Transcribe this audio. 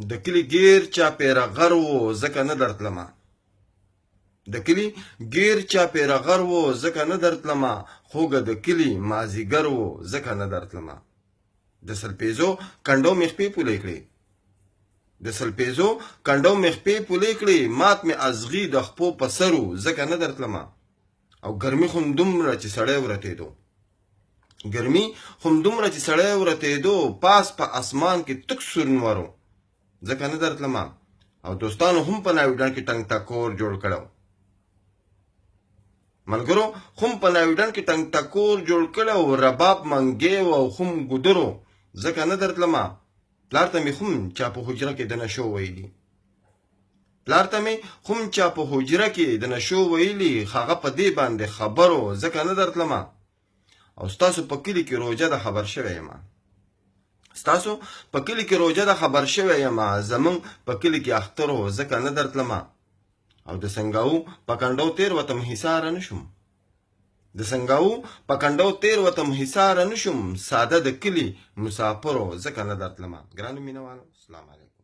د کلي ګیر چاپېره غر و ځکه نه درتلمه د کلي ګیر چاپېره غر و ځکه نه درتلمه خوږه د کلي مازیګر و ځکه نه درتلمه د سلپیزو کنډو مې خپې پولې کړې د سلپیزو کنډو مې خپې پولې کړې مات مې ازغي د خپو په سر و ځکه نه درتلمه او ګرمي خو دومره چې سړی ورتېدو ګرمي خو دومره چې سړی ورتېدو پاس په اسمان کې تک سورنور و ځکه نه درتلمه او دوستانو هم په ناویډن کې ټنګ ټکور جوړ کړو ملګرو هم په ناویډن کې ټنګ ټکور جوړ کړو رباب منګې او هم ګودرو ځکه نه درتلمه پلار ته مې هم چا په حجره کې د نشو ویلي پلار ته مې هم چا په حجره کې د نشو ویلي هغه په دې باندې خبرو ځکه نه درتلمه او ستاسو په کلي کې روژه د خبر شوی یم ستاسو په کلي کې روژه د خبر شوی یم زمونږ په کلي کې اختر و ځکه نه درتلمه او د سنګاو په کنډو تیر وتم حصاره نشم د سنګاو په کنډو تیر وتم حصاره نشم ساده د کلي مسافر و ځکه نه درتلمه ګرانو مینوالو سلام علیکم